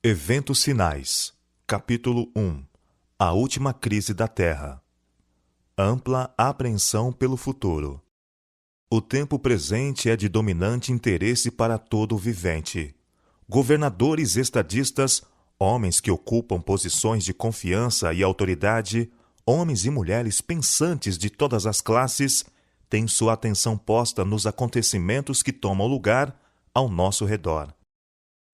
Eventos finais. Capítulo 1. A última crise da Terra. Ampla apreensão pelo futuro. O tempo presente é de dominante interesse para todo o vivente. Governadores estadistas, homens que ocupam posições de confiança e autoridade, homens e mulheres pensantes de todas as classes, têm sua atenção posta nos acontecimentos que tomam lugar ao nosso redor.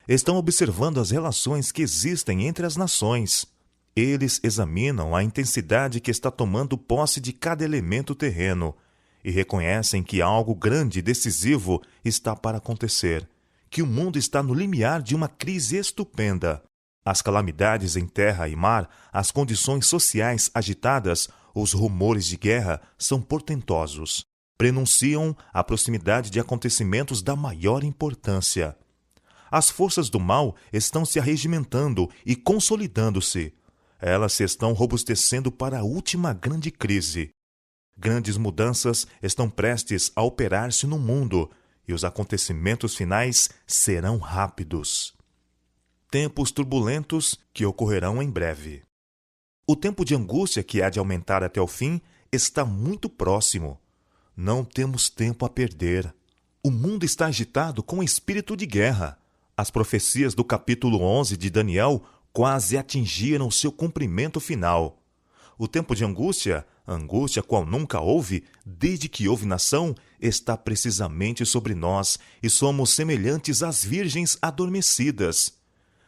Estão observando as relações que existem entre as nações. Eles examinam a intensidade que está tomando posse de cada elemento terreno e reconhecem que algo grande e decisivo está para acontecer, que o mundo está no limiar de uma crise estupenda. As calamidades em terra e mar, as condições sociais agitadas, os rumores de guerra são portentosos. Prenunciam a proximidade de acontecimentos da maior importância. As forças do mal estão se arregimentando e consolidando-se. Elas se estão robustecendo para a última grande crise. Grandes mudanças estão prestes a operar-se no mundo e os acontecimentos finais serão rápidos. Tempos turbulentos que ocorrerão em breve. O tempo de angústia que há de aumentar até o fim está muito próximo. Não temos tempo a perder. O mundo está agitado com espírito de guerra. As profecias do capítulo 11 de Daniel quase atingiram seu cumprimento final. O tempo de angústia, angústia qual nunca houve, desde que houve nação, está precisamente sobre nós e somos semelhantes às virgens adormecidas.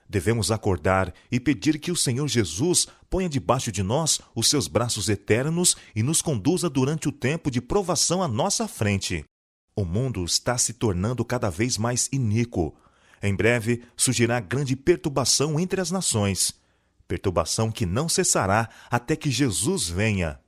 Devemos acordar e pedir que o Senhor Jesus ponha debaixo de nós os seus braços eternos e nos conduza durante o tempo de provação à nossa frente. O mundo está se tornando cada vez mais iníquo. Em breve surgirá grande perturbação entre as nações, perturbação que não cessará até que Jesus venha.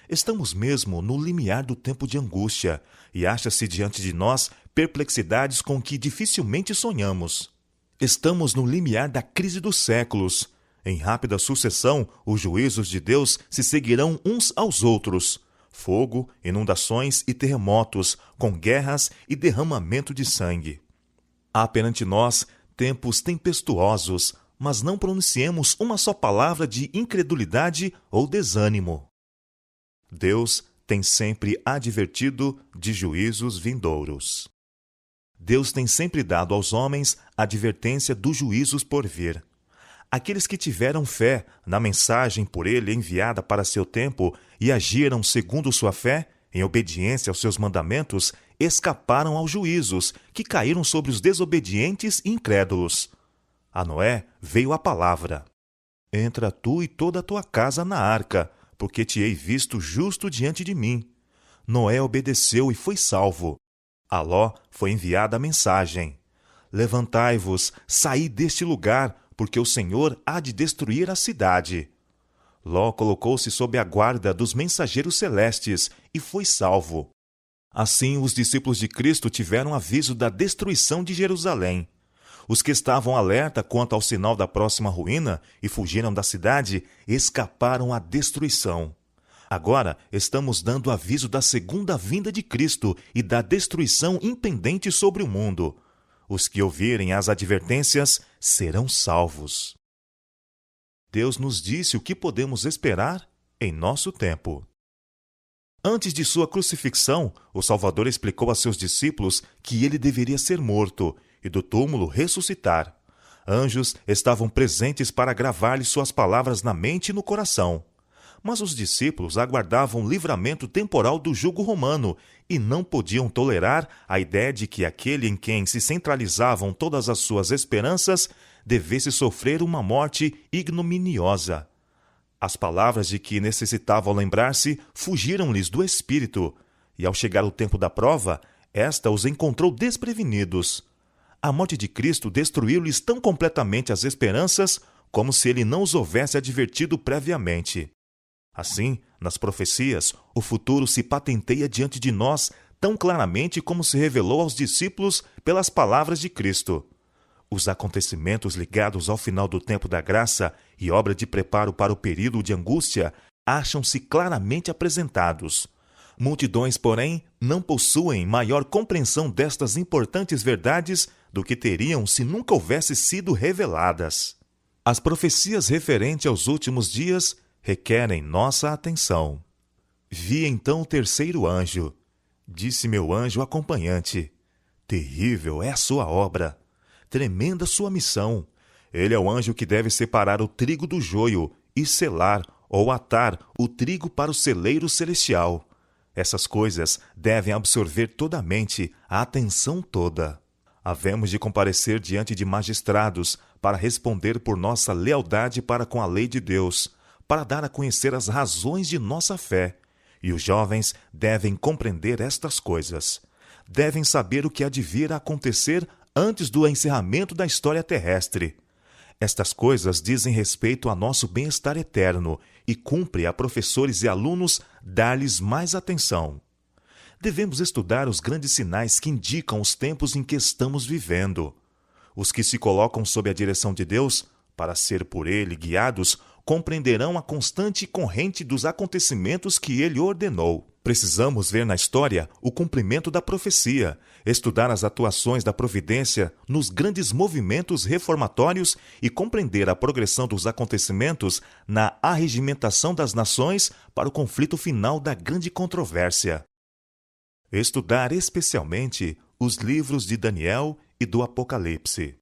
Estamos mesmo no limiar do tempo de angústia e acha-se diante de nós perplexidades com que dificilmente sonhamos. Estamos no limiar da crise dos séculos. Em rápida sucessão, os juízos de Deus se seguirão uns aos outros. Fogo, inundações e terremotos, com guerras e derramamento de sangue. Há perante nós tempos tempestuosos, mas não pronunciemos uma só palavra de incredulidade ou desânimo. Deus tem sempre advertido de juízos vindouros. Deus tem sempre dado aos homens a advertência dos juízos por vir. Aqueles que tiveram fé na mensagem por ele enviada para seu tempo e agiram segundo sua fé, em obediência aos seus mandamentos, escaparam aos juízos que caíram sobre os desobedientes e incrédulos. A Noé veio a palavra: Entra tu e toda a tua casa na arca, porque te hei visto justo diante de mim. Noé obedeceu e foi salvo. A Ló foi enviada a mensagem: Levantai-vos, saí deste lugar, porque o Senhor há de destruir a cidade. Ló colocou-se sob a guarda dos mensageiros celestes e foi salvo. Assim, os discípulos de Cristo tiveram aviso da destruição de Jerusalém. Os que estavam alerta quanto ao sinal da próxima ruína e fugiram da cidade, escaparam à destruição. Agora, estamos dando aviso da segunda vinda de Cristo e da destruição impendente sobre o mundo. Os que ouvirem as advertências serão salvos. Deus nos disse o que podemos esperar em nosso tempo. Antes de sua crucifixão, o Salvador explicou a seus discípulos que ele deveria ser morto e do túmulo ressuscitar. Anjos estavam presentes para gravar-lhe suas palavras na mente e no coração. Mas os discípulos aguardavam livramento temporal do jugo romano e não podiam tolerar a ideia de que aquele em quem se centralizavam todas as suas esperanças devesse sofrer uma morte ignominiosa. As palavras de que necessitavam lembrar-se fugiram-lhes do espírito, e ao chegar o tempo da prova, esta os encontrou desprevenidos. A morte de Cristo destruiu-lhes tão completamente as esperanças como se ele não os houvesse advertido previamente. Assim, nas profecias, o futuro se patenteia diante de nós tão claramente como se revelou aos discípulos pelas palavras de Cristo. Os acontecimentos ligados ao final do tempo da graça e obra de preparo para o período de angústia acham-se claramente apresentados. Multidões, porém, não possuem maior compreensão destas importantes verdades do que teriam se nunca houvesse sido reveladas. As profecias referentes aos últimos dias requerem nossa atenção. Vi então o terceiro anjo. Disse meu anjo acompanhante: terrível é a sua obra, tremenda sua missão. Ele é o anjo que deve separar o trigo do joio e selar ou atar o trigo para o celeiro celestial. Essas coisas devem absorver toda a mente, a atenção toda. Havemos de comparecer diante de magistrados para responder por nossa lealdade para com a lei de Deus, para dar a conhecer as razões de nossa fé. E os jovens devem compreender estas coisas. Devem saber o que há de vir a acontecer antes do encerramento da história terrestre. Estas coisas dizem respeito a nosso bem-estar eterno e cumpre a professores e alunos dar-lhes mais atenção. Devemos estudar os grandes sinais que indicam os tempos em que estamos vivendo. Os que se colocam sob a direção de Deus, para ser por Ele guiados, compreenderão a constante corrente dos acontecimentos que Ele ordenou. Precisamos ver na história o cumprimento da profecia, estudar as atuações da providência nos grandes movimentos reformatórios e compreender a progressão dos acontecimentos na arregimentação das nações para o conflito final da grande controvérsia. Estudar especialmente os livros de Daniel e do Apocalipse.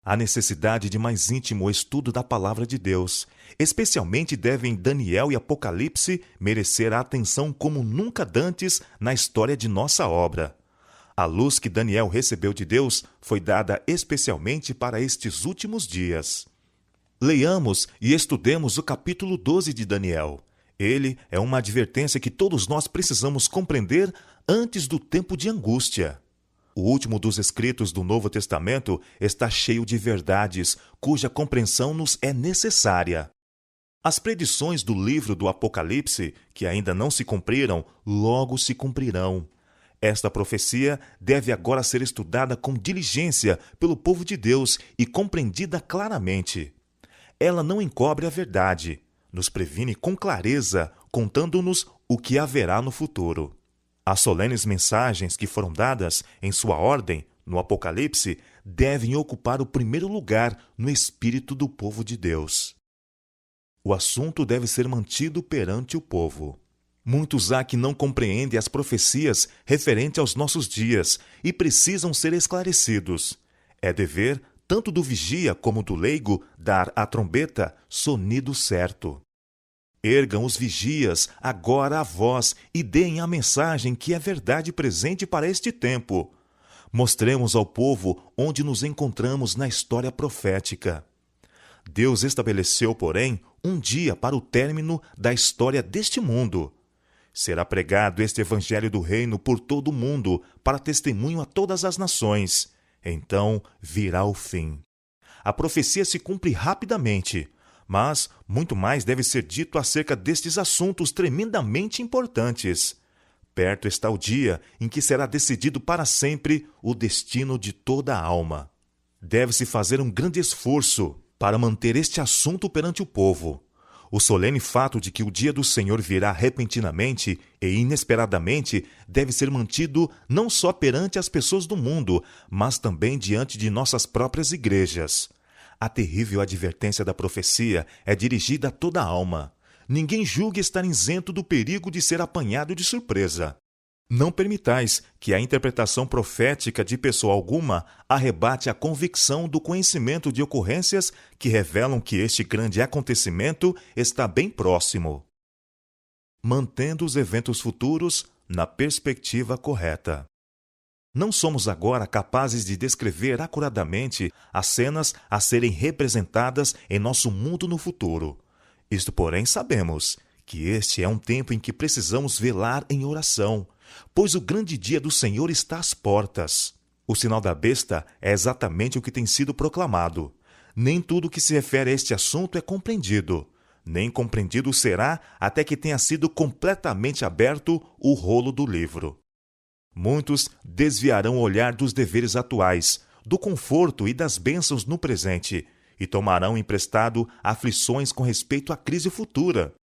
Há necessidade de mais íntimo estudo da Palavra de Deus. Especialmente devem Daniel e Apocalipse merecer a atenção como nunca dantes na história de nossa obra. A luz que Daniel recebeu de Deus foi dada especialmente para estes últimos dias. Leiamos e estudemos o capítulo 12 de Daniel. Ele é uma advertência que todos nós precisamos compreender antes do tempo de angústia. O último dos escritos do Novo Testamento está cheio de verdades, cuja compreensão nos é necessária. As predições do livro do Apocalipse, que ainda não se cumpriram, logo se cumprirão. Esta profecia deve agora ser estudada com diligência pelo povo de Deus e compreendida claramente. Ela não encobre a verdade, nos previne com clareza, contando-nos o que haverá no futuro. As solenes mensagens que foram dadas em sua ordem no Apocalipse devem ocupar o primeiro lugar no espírito do povo de Deus. O assunto deve ser mantido perante o povo. Muitos há que não compreendem as profecias referentes aos nossos dias e precisam ser esclarecidos. É dever tanto do vigia como do leigo dar à trombeta sonido certo. Ergam os vigias agora a voz e deem a mensagem que é verdade presente para este tempo. Mostremos ao povo onde nos encontramos na história profética. Deus estabeleceu, porém, um dia para o término da história deste mundo. Será pregado este evangelho do reino por todo o mundo, para testemunho a todas as nações. Então virá o fim. A profecia se cumpre rapidamente, mas muito mais deve ser dito acerca destes assuntos tremendamente importantes. Perto está o dia em que será decidido para sempre o destino de toda a alma. Deve-se fazer um grande esforço para manter este assunto perante o povo. O solene fato de que o dia do Senhor virá repentinamente e inesperadamente deve ser mantido não só perante as pessoas do mundo, mas também diante de nossas próprias igrejas. A terrível advertência da profecia é dirigida a toda a alma. Ninguém julgue estar isento do perigo de ser apanhado de surpresa. Não permitais que a interpretação profética de pessoa alguma arrebate a convicção do conhecimento de ocorrências que revelam que este grande acontecimento está bem próximo. Mantendo os eventos futuros na perspectiva correta. Não somos agora capazes de descrever acuradamente as cenas a serem representadas em nosso mundo no futuro. Isto, porém, sabemos que este é um tempo em que precisamos velar em oração, pois o grande dia do Senhor está às portas. O sinal da besta é exatamente o que tem sido proclamado. Nem tudo que se refere a este assunto é compreendido. Nem compreendido será até que tenha sido completamente aberto o rolo do livro. Muitos desviarão o olhar dos deveres atuais, do conforto e das bênçãos no presente, e tomarão emprestado aflições com respeito à crise futura.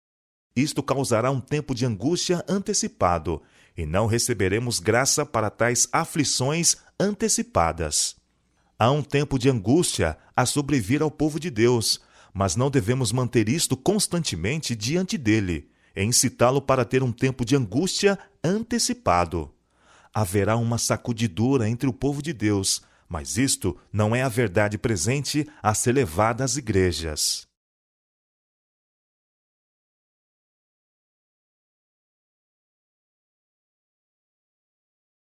Isto causará um tempo de angústia antecipado, e não receberemos graça para tais aflições antecipadas. Há um tempo de angústia a sobrevir ao povo de Deus, mas não devemos manter isto constantemente diante dele, e incitá-lo para ter um tempo de angústia antecipado. Haverá uma sacudidura entre o povo de Deus, mas isto não é a verdade presente a ser levada às igrejas.